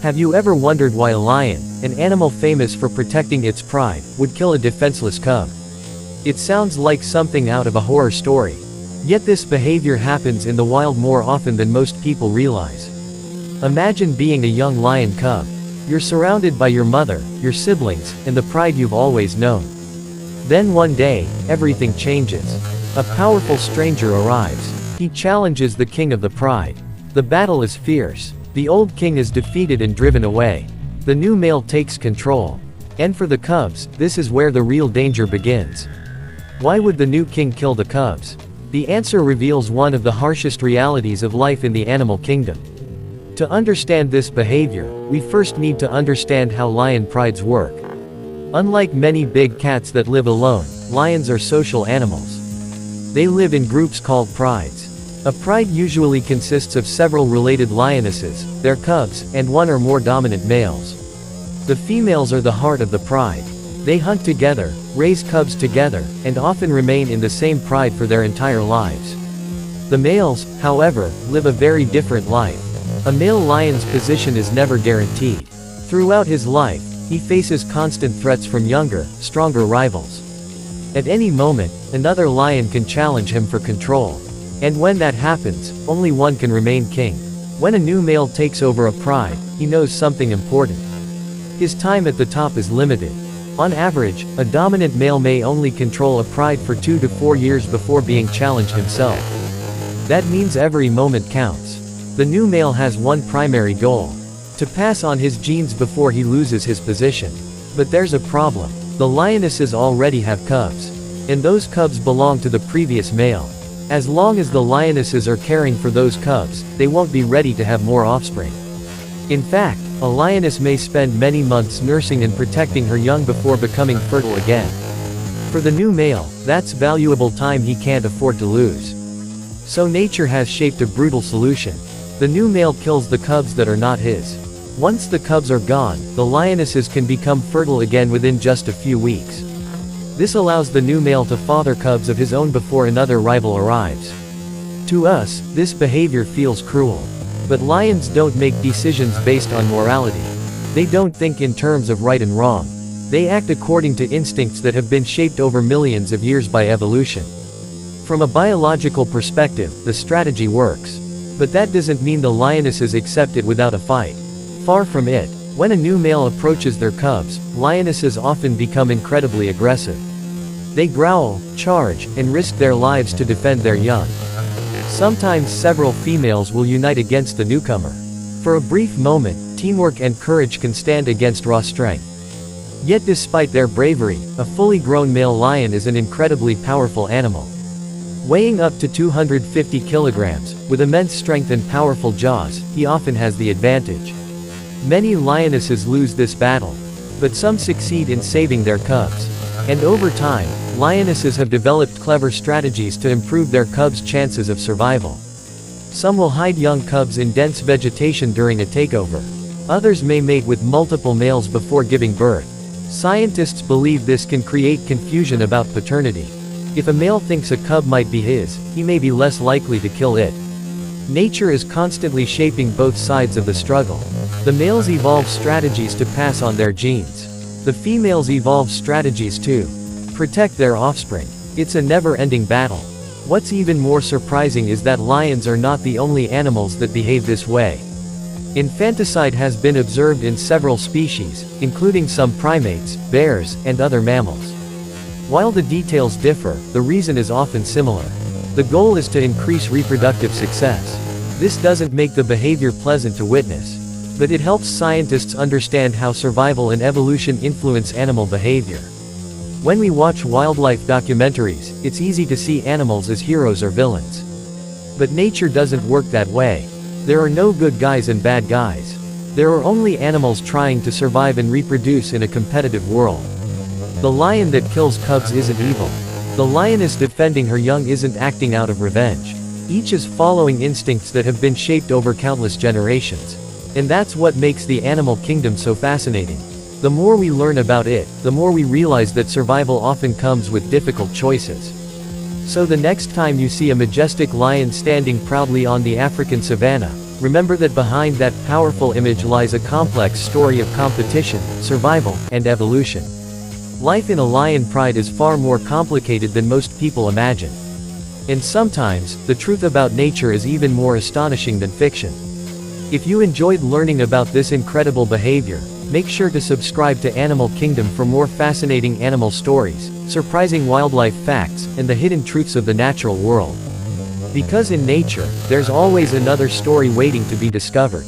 Have you ever wondered why a lion, an animal famous for protecting its pride, would kill a defenseless cub? It sounds like something out of a horror story. Yet this behavior happens in the wild more often than most people realize. Imagine being a young lion cub. You're surrounded by your mother, your siblings, and the pride you've always known. Then one day, everything changes. A powerful stranger arrives. He challenges the king of the pride. The battle is fierce. The old king is defeated and driven away. The new male takes control. And for the cubs, this is where the real danger begins. Why would the new king kill the cubs? The answer reveals one of the harshest realities of life in the animal kingdom. To understand this behavior, we first need to understand how lion prides work. Unlike many big cats that live alone, lions are social animals. They live in groups called prides. A pride usually consists of several related lionesses, their cubs, and one or more dominant males. The females are the heart of the pride. They hunt together, raise cubs together, and often remain in the same pride for their entire lives. The males, however, live a very different life. A male lion's position is never guaranteed. Throughout his life, he faces constant threats from younger, stronger rivals. At any moment, another lion can challenge him for control. And when that happens, only one can remain king. When a new male takes over a pride, he knows something important. His time at the top is limited. On average, a dominant male may only control a pride for 2 to 4 years before being challenged himself. That means every moment counts. The new male has one primary goal: to pass on his genes before he loses his position. But there's a problem. The lionesses already have cubs. And those cubs belong to the previous male. As long as the lionesses are caring for those cubs, they won't be ready to have more offspring. In fact, a lioness may spend many months nursing and protecting her young before becoming fertile again. For the new male, that's valuable time he can't afford to lose. So nature has shaped a brutal solution. The new male kills the cubs that are not his. Once the cubs are gone, the lionesses can become fertile again within just a few weeks. This allows the new male to father cubs of his own before another rival arrives. To us, this behavior feels cruel. But lions don't make decisions based on morality. They don't think in terms of right and wrong. They act according to instincts that have been shaped over millions of years by evolution. From a biological perspective, the strategy works. But that doesn't mean the lionesses accept it without a fight. Far from it. When a new male approaches their cubs, lionesses often become incredibly aggressive. They growl, charge, and risk their lives to defend their young. Sometimes several females will unite against the newcomer. For a brief moment, teamwork and courage can stand against raw strength. Yet despite their bravery, a fully grown male lion is an incredibly powerful animal. Weighing up to 250 kilograms, with immense strength and powerful jaws, he often has the advantage. Many lionesses lose this battle. But some succeed in saving their cubs. And over time, lionesses have developed clever strategies to improve their cubs' chances of survival. Some will hide young cubs in dense vegetation during a takeover. Others may mate with multiple males before giving birth. Scientists believe this can create confusion about paternity. If a male thinks a cub might be his, he may be less likely to kill it. Nature is constantly shaping both sides of the struggle. The males evolve strategies to pass on their genes. The females evolve strategies to protect their offspring. It's a never-ending battle. What's even more surprising is that lions are not the only animals that behave this way. Infanticide has been observed in several species, including some primates, bears, and other mammals. While the details differ, the reason is often similar. The goal is to increase reproductive success. This doesn't make the behavior pleasant to witness. But it helps scientists understand how survival and evolution influence animal behavior. When we watch wildlife documentaries, it's easy to see animals as heroes or villains. But nature doesn't work that way. There are no good guys and bad guys. There are only animals trying to survive and reproduce in a competitive world. The lion that kills cubs isn't evil. The lioness defending her young isn't acting out of revenge. Each is following instincts that have been shaped over countless generations. And that's what makes the animal kingdom so fascinating. The more we learn about it, the more we realize that survival often comes with difficult choices. So the next time you see a majestic lion standing proudly on the African savanna, remember that behind that powerful image lies a complex story of competition, survival, and evolution. Life in a lion pride is far more complicated than most people imagine. And sometimes, the truth about nature is even more astonishing than fiction. If you enjoyed learning about this incredible behavior, make sure to subscribe to Animal Kingdom for more fascinating animal stories, surprising wildlife facts, and the hidden truths of the natural world. Because in nature, there's always another story waiting to be discovered.